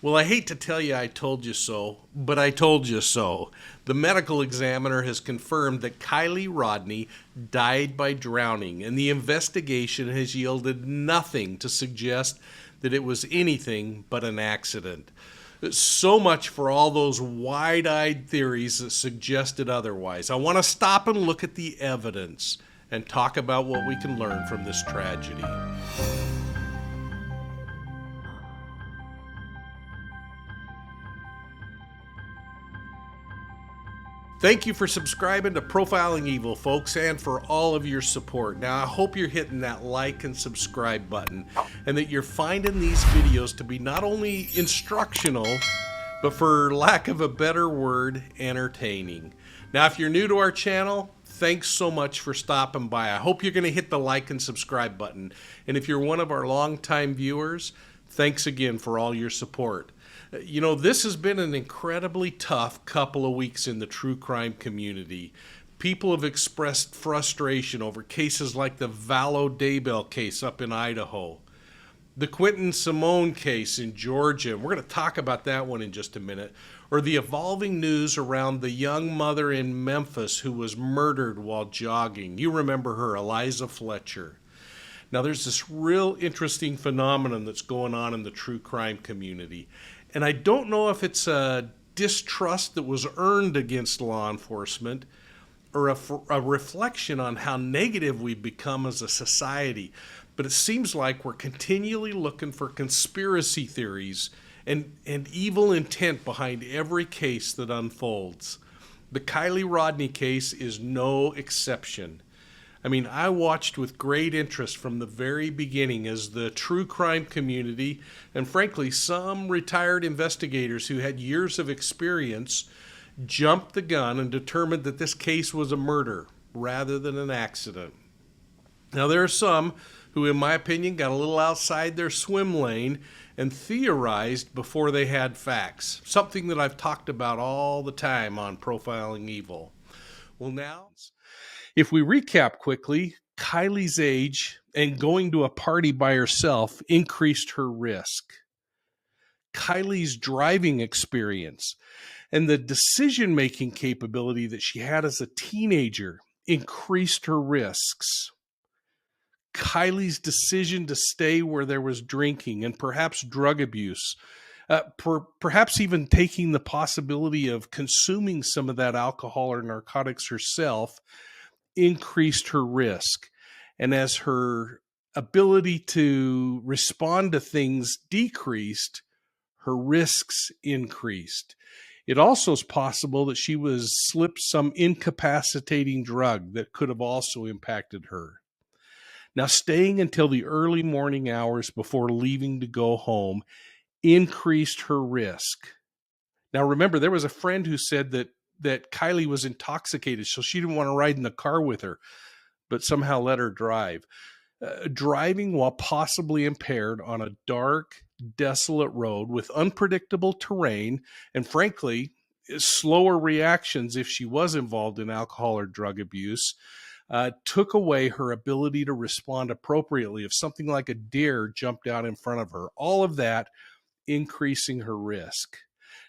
Well, I hate to tell you I told you so, but I told you so. The medical examiner has confirmed that Kylie Rodney died by drowning, and the investigation has yielded nothing to suggest that it was anything but an accident. So much for all those wide eyed theories that suggested otherwise. I want to stop and look at the evidence and talk about what we can learn from this tragedy. Thank you for subscribing to Profiling Evil, folks, and for all of your support. Now, I hope you're hitting that like and subscribe button and that you're finding these videos to be not only instructional, but for lack of a better word, entertaining. Now, if you're new to our channel, thanks so much for stopping by. I hope you're going to hit the like and subscribe button. And if you're one of our longtime viewers, thanks again for all your support. You know, this has been an incredibly tough couple of weeks in the true crime community. People have expressed frustration over cases like the B.O.L.O case up in Idaho, the Quinton Simon case in Georgia. We're going to talk about that one in just a minute. Or the evolving news around the young mother in Memphis who was murdered while jogging. You remember her, Eliza Fletcher. Now, there's this real interesting phenomenon that's going on in the true crime community. And I don't know if it's a distrust that was earned against law enforcement or a reflection on how negative we've become as a society. But it seems like we're continually looking for conspiracy theories and evil intent behind every case that unfolds. The Kylie Rodney case is no exception. I mean, I watched with great interest from the very beginning as the true crime community, and frankly, some retired investigators who had years of experience, jumped the gun and determined that this case was a murder rather than an accident. Now, there are some who, in my opinion, got a little outside their swim lane and theorized before they had facts, something that I've talked about all the time on Profiling Evil. Well, now, if we recap quickly, Kylie's age and going to a party by herself increased her risk. Kylie's driving experience and the decision-making capability that she had as a teenager increased her risks. Kylie's decision to stay where there was drinking and perhaps drug abuse, perhaps even taking the possibility of consuming some of that alcohol or narcotics herself, increased her risk. And as her ability to respond to things decreased, her risks increased. It also is possible that she was slipped some incapacitating drug that could have also impacted her. Now, staying until the early morning hours before leaving to go home increased her risk. Now, remember, there was a friend who said that Kylie was intoxicated, so she didn't want to ride in the car with her, but somehow let her drive. Driving while possibly impaired on a dark, desolate road with unpredictable terrain and, frankly, slower reactions if she was involved in alcohol or drug abuse, took away her ability to respond appropriately if something like a deer jumped out in front of her. All of that increasing her risk.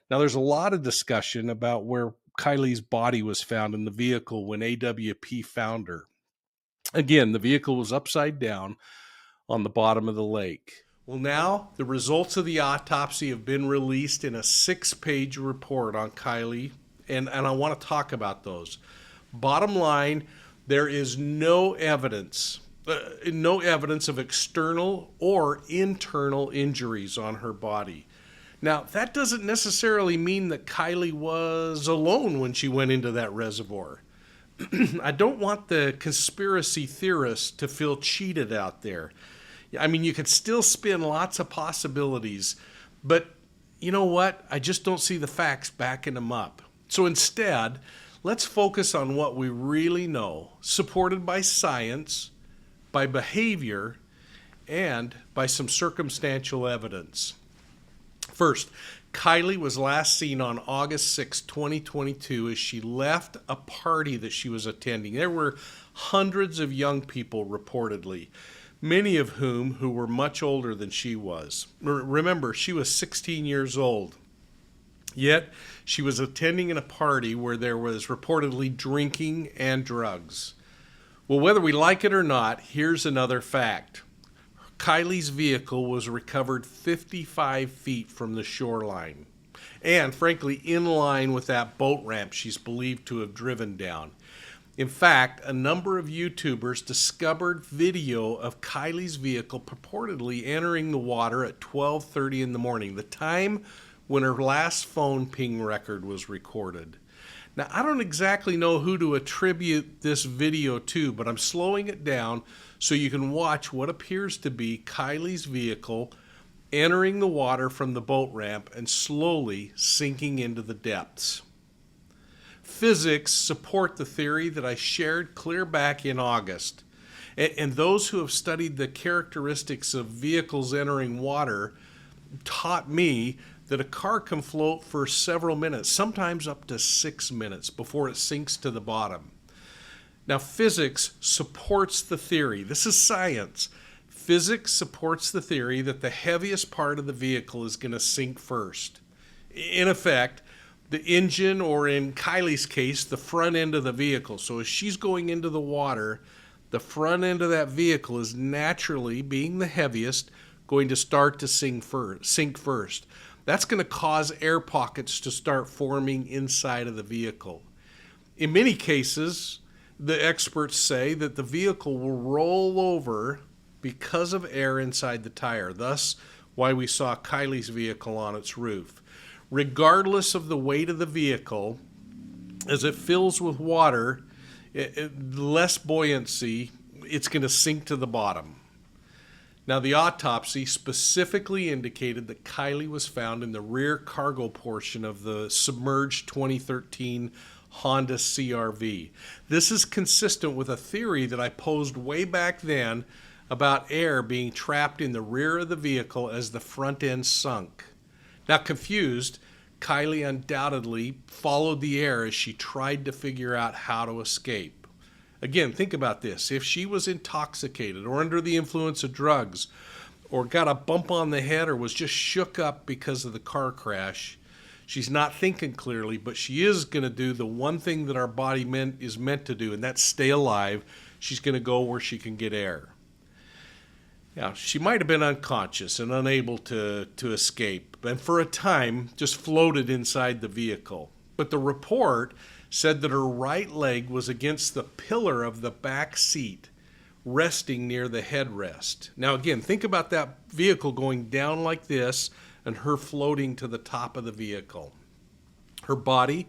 Now, there's a lot of discussion about where Kylie's body was found in the vehicle when AWP found her. Again, the vehicle was upside down on the bottom of the lake. Well, now the results of the autopsy have been released in a 6-page report on Kylie, and I want to talk about those. Bottom line, there is no evidence of external or internal injuries on her body. Now, that doesn't necessarily mean that Kylie was alone when she went into that reservoir. I don't want the conspiracy theorists to feel cheated out there. I mean, you could still spin lots of possibilities, but you know what? I just don't see the facts backing them up. So instead, let's focus on what we really know, supported by science, by behavior, and by some circumstantial evidence. First, Kylie was last seen on August 6, 2022, as she left a party that she was attending. There were hundreds of young people reportedly. many of whom who were much older than she was. Remember, she was 16 years old. Yet, she was attending a party where there was reportedly drinking and drugs. Well, whether we like it or not, here's another fact. Kylie's vehicle was recovered 55 feet from the shoreline, and frankly, in line with that boat ramp she's believed to have driven down. In fact, a number of YouTubers discovered video of Kylie's vehicle purportedly entering the water at 12:30 in the morning, the time when her last phone ping record was recorded. Now, I don't exactly know who to attribute this video to, but I'm slowing it down so you can watch what appears to be Kylie's vehicle entering the water from the boat ramp and slowly sinking into the depths. Physics support the theory that I shared clear back in August, and those who have studied the characteristics of vehicles entering water taught me that a car can float for several minutes, sometimes up to 6 minutes, before it sinks to the bottom. Now, physics supports the theory. This is science. Physics supports the theory that the heaviest part of the vehicle is going to sink first. In effect, the engine, or in Kylie's case, the front end of the vehicle. So as she's going into the water, the front end of that vehicle is naturally, being the heaviest, going to start to sink first. That's going to cause air pockets to start forming inside of the vehicle. In many cases, the experts say that the vehicle will roll over because of air inside the tire, thus why we saw Kylie's vehicle on its roof. Regardless of the weight of the vehicle, as it fills with water, less buoyancy, it's going to sink to the bottom. Now, the autopsy specifically indicated that Kylie was found in the rear cargo portion of the submerged 2013 Honda CR-V. This is consistent with a theory that I posed way back then about air being trapped in the rear of the vehicle as the front end sunk. Now, confused, Kylie undoubtedly followed the air as she tried to figure out how to escape. Again, think about this. If she was intoxicated or under the influence of drugs or got a bump on the head or was just shook up because of the car crash, she's not thinking clearly, but she is going to do the one thing that our body is meant to do, and that's stay alive. She's going to go where she can get air. Now, she might have been unconscious and unable to escape, and for a time just floated inside the vehicle. But the report said that her right leg was against the pillar of the back seat, resting near the headrest. Now again, think about that vehicle going down like this and her floating to the top of the vehicle. Her body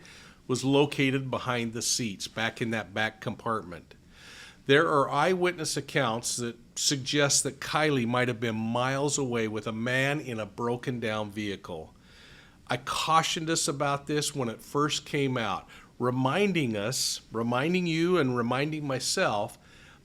was located behind the seats, back in that back compartment. There are eyewitness accounts that suggest that Kylie might have been miles away with a man in a broken down vehicle. I cautioned us about this when it first came out, reminding you and reminding myself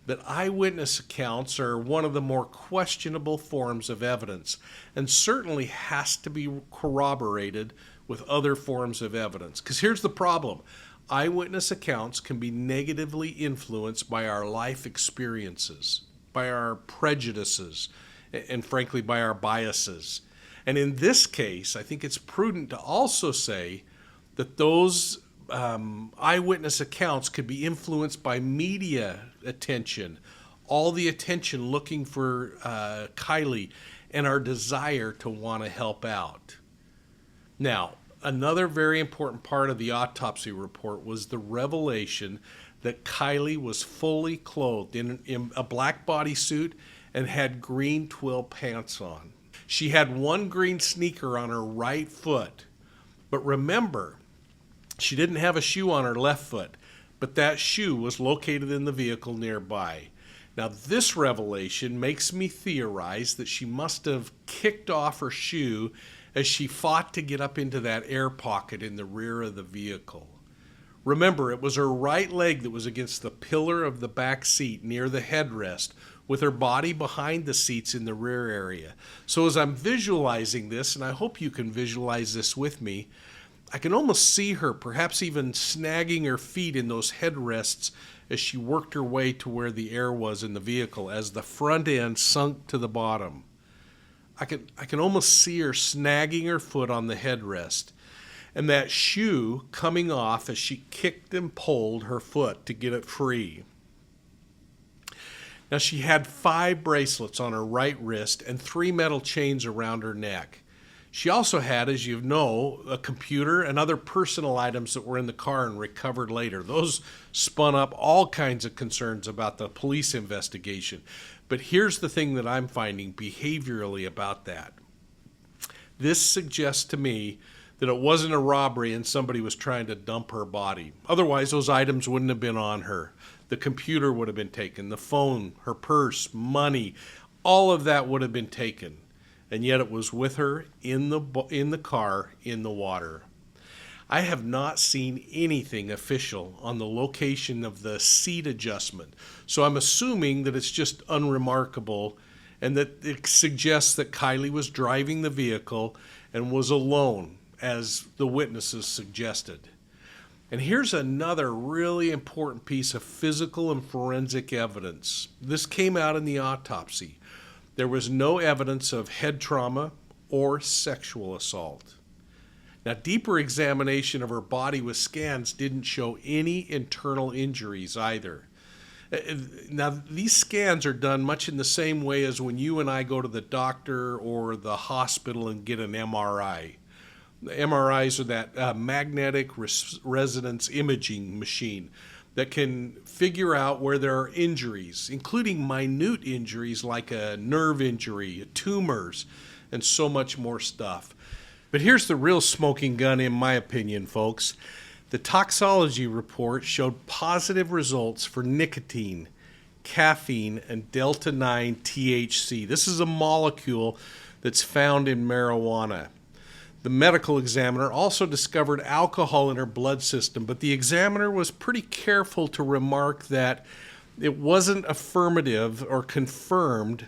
that eyewitness accounts are one of the more questionable forms of evidence and certainly has to be corroborated with other forms of evidence. Because here's the problem. Eyewitness accounts can be negatively influenced by our life experiences, by our prejudices, and frankly by our biases. And in this case, I think it's prudent to also say that those eyewitness accounts could be influenced by media attention, all the attention looking for Kylie, and our desire to want to help out. Now, another very important part of the autopsy report was the revelation that Kylie was fully clothed in a black bodysuit and had green twill pants on. She had one green sneaker on her right foot, but remember, she didn't have a shoe on her left foot, but that shoe was located in the vehicle nearby. Now, this revelation makes me theorize that she must have kicked off her shoe as she fought to get up into that air pocket in the rear of the vehicle. Remember, it was her right leg that was against the pillar of the back seat near the headrest, with her body behind the seats in the rear area. So as I'm visualizing this, and I hope you can visualize this with me, I can almost see her perhaps even snagging her feet in those headrests as she worked her way to where the air was in the vehicle as the front end sunk to the bottom. I can almost see her snagging her foot on the headrest and that shoe coming off as she kicked and pulled her foot to get it free. Now, she had 5 bracelets on her right wrist and 3 metal chains around her neck. She also had, as you know, a computer and other personal items that were in the car and recovered later. Those spun up all kinds of concerns about the police investigation. But here's the thing that I'm finding behaviorally about that. This suggests to me that it wasn't a robbery and somebody was trying to dump her body. Otherwise, those items wouldn't have been on her. The computer would have been taken, the phone, her purse, money, all of that would have been taken. And yet it was with her in the car in the water. I have not seen anything official on the location of the seat adjustment, so I'm assuming that it's just unremarkable and that it suggests that Kylie was driving the vehicle and was alone, as the witnesses suggested. And here's another really important piece of physical and forensic evidence. This came out in the autopsy. There was no evidence of head trauma or sexual assault. Now, deeper examination of her body with scans didn't show any internal injuries either. Now, these scans are done much in the same way as when you and I go to the doctor or the hospital and get an MRI. The MRIs are that magnetic resonance imaging machine that can figure out where there are injuries, including minute injuries like a nerve injury, tumors, and so much more stuff. But here's the real smoking gun, in my opinion, folks. The toxology report showed positive results for nicotine, caffeine, and delta-9 THC. This is a molecule that's found in marijuana. The medical examiner also discovered alcohol in her blood system, but the examiner was pretty careful to remark that it wasn't affirmative or confirmed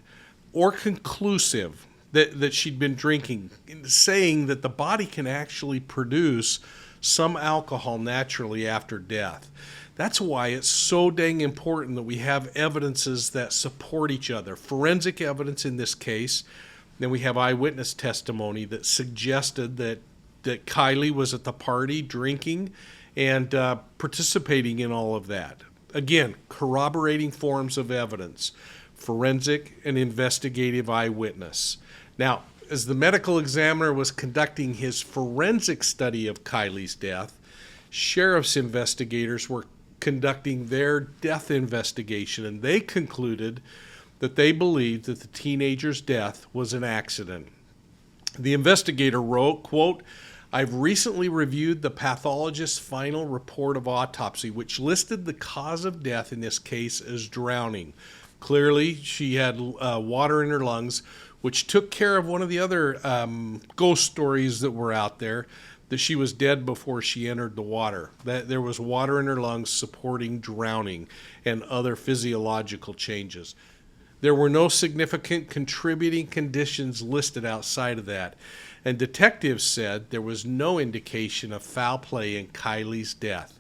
or conclusive that she'd been drinking, saying that the body can actually produce some alcohol naturally after death. That's why it's so dang important that we have evidences that support each other. Forensic evidence in this case. Then we have eyewitness testimony that suggested that Kylie was at the party drinking and participating in all of that. Again, corroborating forms of evidence, forensic and investigative eyewitness. Now, as the medical examiner was conducting his forensic study of Kylie's death, sheriff's investigators were conducting their death investigation, and they concluded that they believed that the teenager's death was an accident. The investigator wrote, quote, "I've recently reviewed the pathologist's final report of autopsy, which listed the cause of death in this case as drowning. Clearly, she had water in her lungs, which took care of one of the other ghost stories that were out there, that she was dead before she entered the water. That there was water in her lungs supporting drowning and other physiological changes. There were no significant contributing conditions listed outside of that, and detectives said there was no indication of foul play in Kylie's death,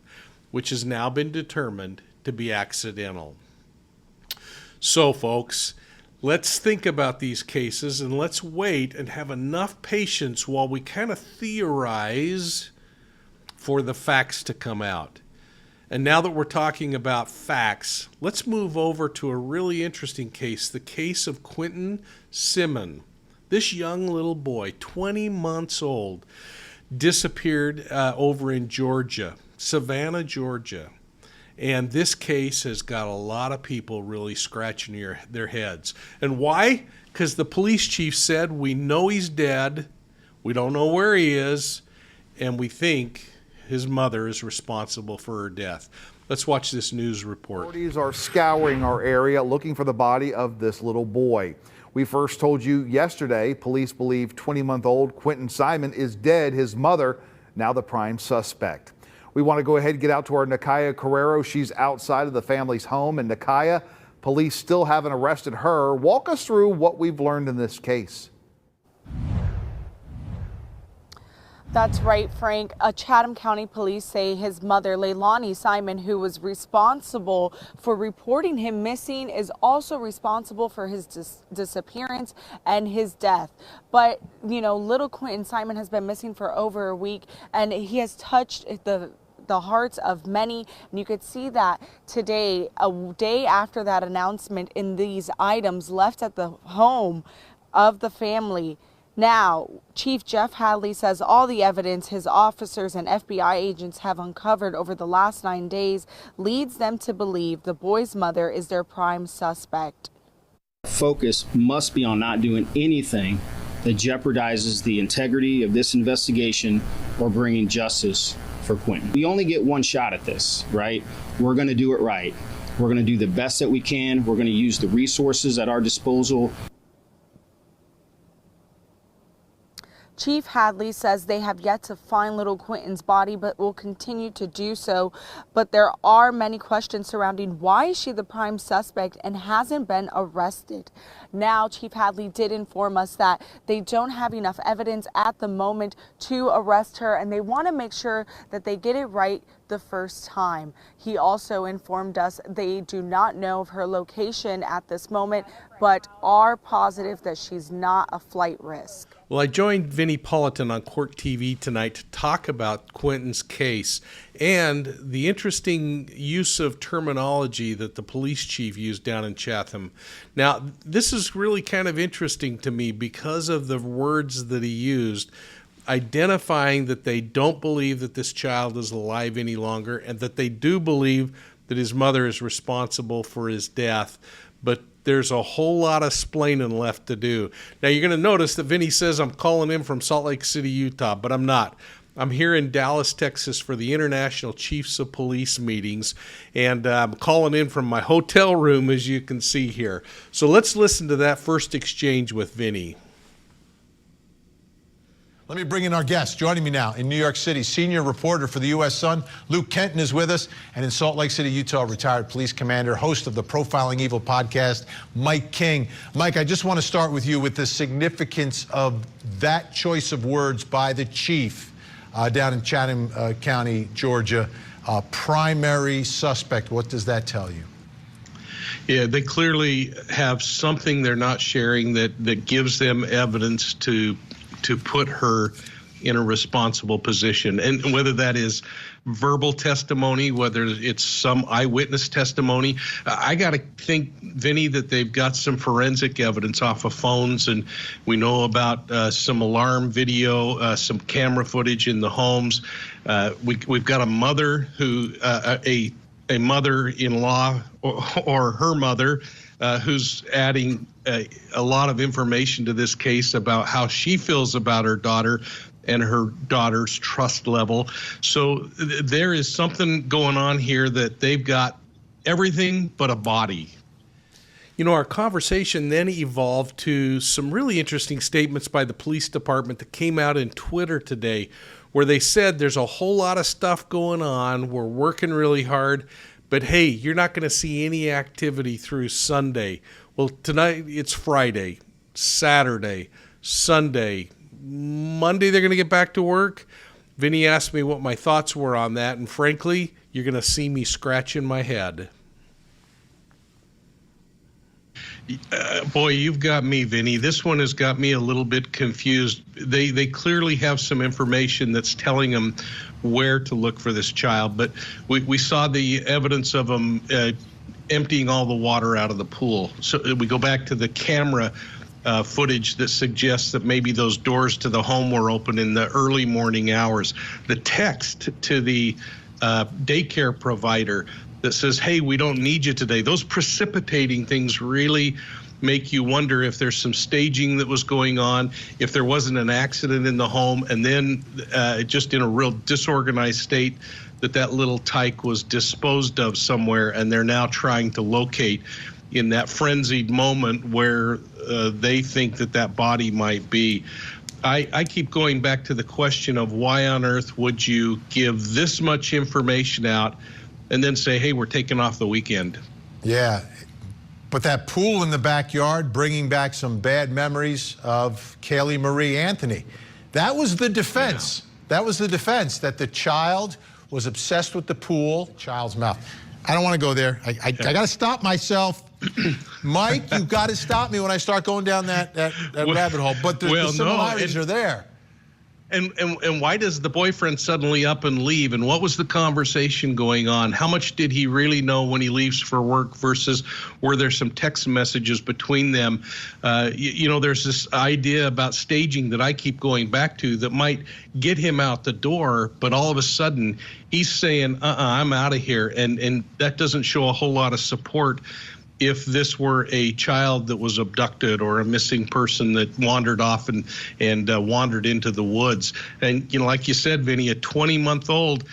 which has now been determined to be accidental." So, folks, let's think about these cases and let's wait and have enough patience while we kind of theorize for the facts to come out. And now that we're talking about facts, let's move over to a really interesting case, the case of Quinton Simon. This young little boy, 20 months old, disappeared over in Georgia, Savannah, Georgia. And this case has got a lot of people really scratching their heads. And why? Because the police chief said, we know he's dead, we don't know where he is, and we think his mother is responsible for her death. Let's watch this news report. Authorities are scouring our area looking for the body of this little boy. We first told you yesterday police believe 20-month-old Quinton Simon is dead. His mother, now the prime suspect. We want to go ahead and get out to our Nakaya Carrero. She's outside of the family's home in Nakaya. Police still haven't arrested her. Walk us through what we've learned in this case. That's right, Frank. Chatham County police say his mother, Leilani Simon, who was responsible for reporting him missing, is also responsible for his disappearance and his death. But, you know, little Quinton Simon has been missing for over a week, and he has touched the hearts of many. And you could see that today, a day after that announcement, in these items left at the home of the family. Now, Chief Jeff Hadley says all the evidence his officers and FBI agents have uncovered over the last 9 days leads them to believe the boy's mother is their prime suspect. Focus must be on not doing anything that jeopardizes the integrity of this investigation or bringing justice for Quinton. We only get one shot at this, right? We're going to do it right. We're going to do the best that we can. We're going to use the resources at our disposal. Chief Hadley says they have yet to find little Quinton's body, but will continue to do so. But there are many questions surrounding why is she the prime suspect and hasn't been arrested. Now, Chief Hadley did inform us that they don't have enough evidence at the moment to arrest her, and they want to make sure that they get it right the first time. He also informed us they do not know of her location at this moment, but are positive that she's not a flight risk. Well, I joined Vinnie Politan on Court TV tonight to talk about Quinton's case and the interesting use of terminology that the police chief used down in Chatham. Now, this is really kind of interesting to me because of the words that he used, identifying that they don't believe that this child is alive any longer and that they do believe that his mother is responsible for his death. But there's a whole lot of splaining left to do. Now, you're going to notice that Vinny says I'm calling in from Salt Lake City, Utah, but I'm not. I'm here in Dallas, Texas for the International Chiefs of Police meetings, and I'm calling in from my hotel room, as you can see here. So let's listen to that first exchange with Vinny. Let me bring in our guest. Joining me now in New York City, senior reporter for the U.S. Sun, Luke Kenton is with us, and in Salt Lake City, Utah, retired police commander, host of the Profiling Evil podcast, Mike King. Mike, I just want to start with you with the significance of that choice of words by the chief down in Chatham County, Georgia. Primary suspect, what does that tell you? Yeah, they clearly have something they're not sharing that gives them evidence to put her in a responsible position. And whether that is verbal testimony, whether it's some eyewitness testimony, I got to think, Vinny, that they've got some forensic evidence off of phones, and we know about some alarm video, some camera footage in the homes. We've got a mother who, a mother-in-law or her mother, who's adding a lot of information to this case about how she feels about her daughter and her daughter's trust level. So there is something going on here that they've got everything but a body. You know, our conversation then evolved to some really interesting statements by the police department that came out in Twitter today, where they said there's a whole lot of stuff going on. We're working really hard. But hey, you're not going to see any activity through Sunday. Well, tonight it's Friday, Saturday, Sunday, Monday they're going to get back to work. Vinny asked me what my thoughts were on that, and frankly, you're going to see me scratching my head. Boy, you've got me, Vinny. This one has got me a little bit confused. They clearly have some information that's telling them where to look for this child, but we saw the evidence of them emptying all the water out of the pool. So we go back to the camera footage that suggests that maybe those doors to the home were open in the early morning hours. The text to the daycare provider that says, hey, we don't need you today. Those precipitating things really make you wonder if there's some staging that was going on, if there wasn't an accident in the home, and then just in a real disorganized state that little tyke was disposed of somewhere, and they're now trying to locate in that frenzied moment where they think that body might be. I keep going back to the question of why on earth would you give this much information out and then say, hey, we're taking off the weekend? Yeah, but that pool in the backyard, bringing back some bad memories of Kaylee Marie Anthony. That was the defense. That was the defense, that the child was obsessed with the pool. Child's mouth. I don't want to go there. I got to stop myself. Mike, you've got to stop me when I start going down that rabbit hole. But the similarities are there. And why does the boyfriend suddenly up and leave? And what was the conversation going on? How much did he really know when he leaves for work versus were there some text messages between them? You know, there's this idea about staging that I keep going back to that might get him out the door, but all of a sudden he's saying, I'm out of here. And that doesn't show a whole lot of support if this were a child that was abducted or a missing person that wandered off and wandered into the woods. And, you know, like you said, Vinny, a 20-month-old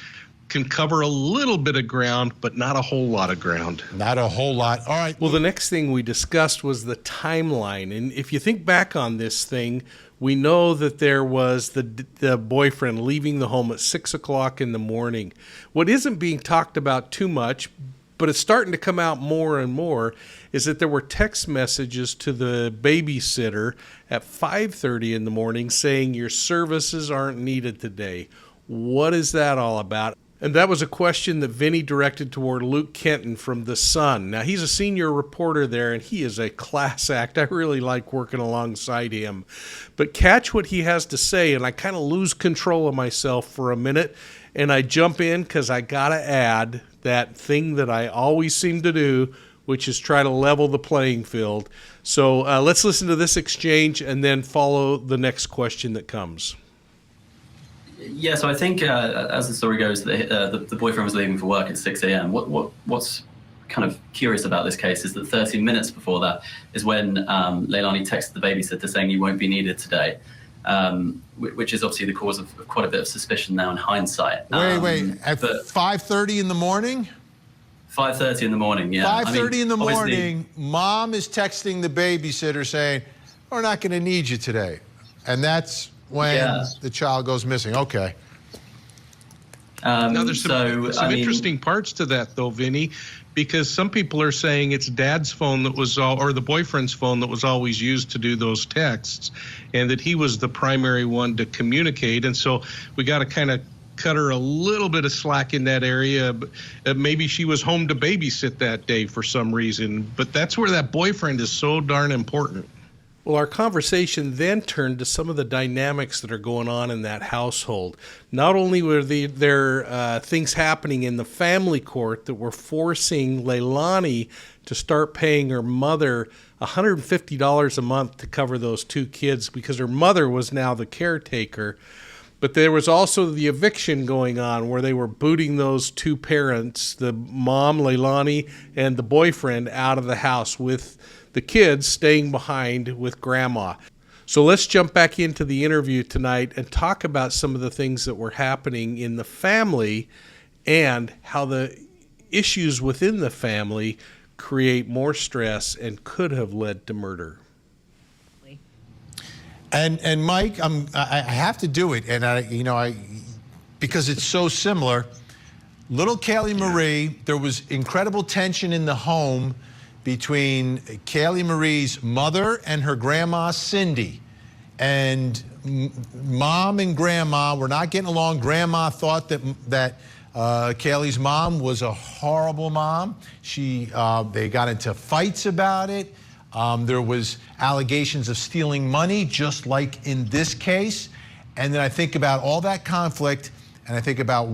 can cover a little bit of ground, but not a whole lot of ground. Not a whole lot. All right. Well, the next thing we discussed was the timeline. And if you think back on this thing, we know that there was the boyfriend leaving the home at 6 o'clock in the morning. What isn't being talked about too much, but it's starting to come out more and more, is that there were text messages to the babysitter at 5:30 in the morning saying your services aren't needed today. What is that all about? And that was a question that Vinny directed toward Luke Kenton from The Sun. Now, he's a senior reporter there, and he is a class act. I really like working alongside him. But catch what he has to say, and I kind of lose control of myself for a minute, and I jump in because I got to add that thing that I always seem to do, which is try to level the playing field. So let's listen to this exchange and then follow the next question that comes. Yeah, so I think as the story goes, the boyfriend was leaving for work at 6 a.m. What's kind of curious about this case is that 13 minutes before that is when Leilani texted the babysitter saying you won't be needed today, which is obviously the cause of quite a bit of suspicion now in hindsight. Wait, at 5:30 in the morning? 5:30 in the morning, yeah. 5:30 in the morning, mom is texting the babysitter saying, we're not going to need you today. And that's when the child goes missing. Okay. Now, there's some interesting parts to that, though, Vinny, because some people are saying it's dad's phone that was or the boyfriend's phone that was always used to do those texts, and that he was the primary one to communicate. And so we got to kind of cut her a little bit of slack in that area. Maybe she was home to babysit that day for some reason, but that's where that boyfriend is so darn important. Well, our conversation then turned to some of the dynamics that are going on in that household. Not only were there things happening in the family court that were forcing Leilani to start paying her mother $150 a month to cover those two kids because her mother was now the caretaker, but there was also the eviction going on where they were booting those two parents, the mom, Leilani, and the boyfriend out of the house with the kids staying behind with grandma. So let's jump back into the interview tonight and talk about some of the things that were happening in the family and how the issues within the family create more stress and could have led to murder. And Mike, I have to do it, and because it's so similar. Little Kylie Marie, there was incredible tension in the home between Kylie Marie's mother and her grandma, Cindy. And mom and grandma were not getting along. Grandma thought that Kaylee's mom was a horrible mom. They got into fights about it. There was allegations of stealing money, just like in this case. And then I think about all that conflict, and I think about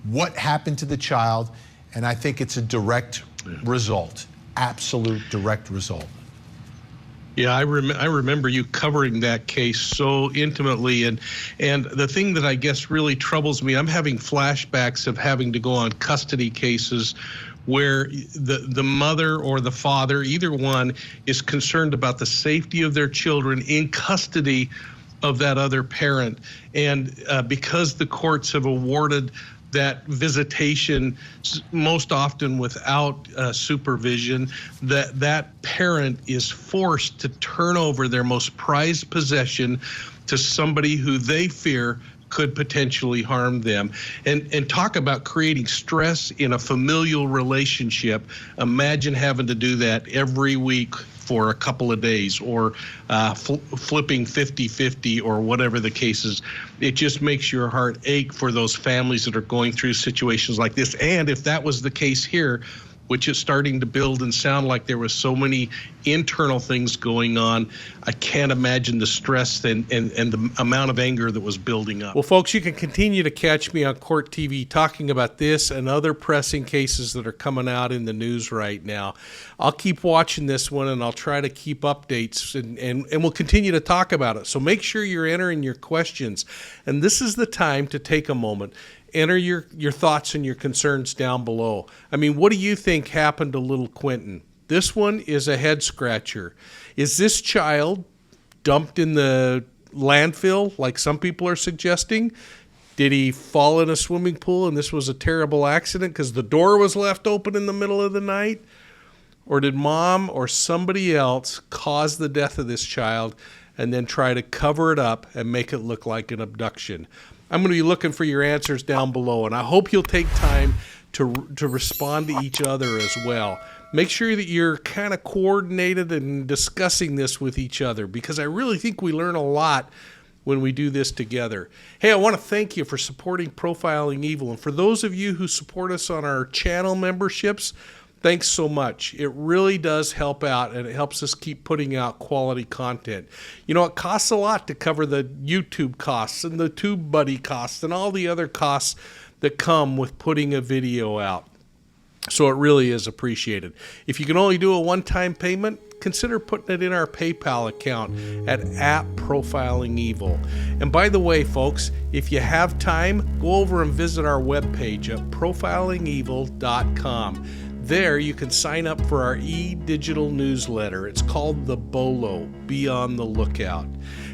what happened to the child, and I think it's a direct result. Absolute direct result. Yeah, I remember you covering that case so intimately, and the thing that I guess really troubles me, I'm having flashbacks of having to go on custody cases where the mother or the father, either one, is concerned about the safety of their children in custody of that other parent, and because the courts have awarded that visitation most often without supervision, that parent is forced to turn over their most prized possession to somebody who they fear could potentially harm them. And talk about creating stress in a familial relationship. Imagine having to do that every week for a couple of days, or flipping 50-50, or whatever the case is. It just makes your heart ache for those families that are going through situations like this. And if that was the case here, which is starting to build and sound like there was so many internal things going on, I can't imagine the stress and the amount of anger that was building up. Well, folks, you can continue to catch me on Court TV talking about this and other pressing cases that are coming out in the news right now. I'll keep watching this one, and I'll try to keep updates, and we'll continue to talk about it. So make sure you're entering your questions. And this is the time to take a moment. Enter your thoughts and your concerns down below. I mean, what do you think happened to little Quinton? This one is a head scratcher. Is this child dumped in the landfill like some people are suggesting? Did he fall in a swimming pool and this was a terrible accident because the door was left open in the middle of the night? Or did mom or somebody else cause the death of this child and then try to cover it up and make it look like an abduction? I'm going to be looking for your answers down below, and I hope you'll take time to respond to each other as well. Make sure that you're kind of coordinated and discussing this with each other, because I really think we learn a lot when we do this together. Hey, I want to thank you for supporting Profiling Evil, and for those of you who support us on our channel memberships, thanks so much. It really does help out, and it helps us keep putting out quality content. You know, it costs a lot to cover the YouTube costs and the TubeBuddy costs and all the other costs that come with putting a video out. So it really is appreciated. If you can only do a one-time payment, consider putting it in our PayPal account at @ProfilingEvil. And by the way, folks, if you have time, go over and visit our webpage at profilingevil.com. There you can sign up for our e-digital newsletter. It's called the B.O.L.O. Be on the lookout.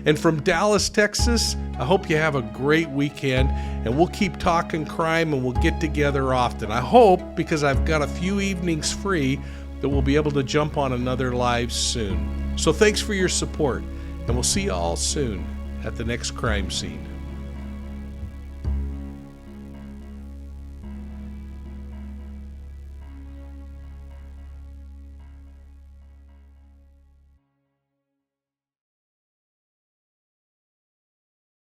And from Dallas, Texas, I hope you have a great weekend, and we'll keep talking crime, and we'll get together often. I hope, because I've got a few evenings free, that we'll be able to jump on another live soon. So thanks for your support, and we'll see you all soon at the next crime scene.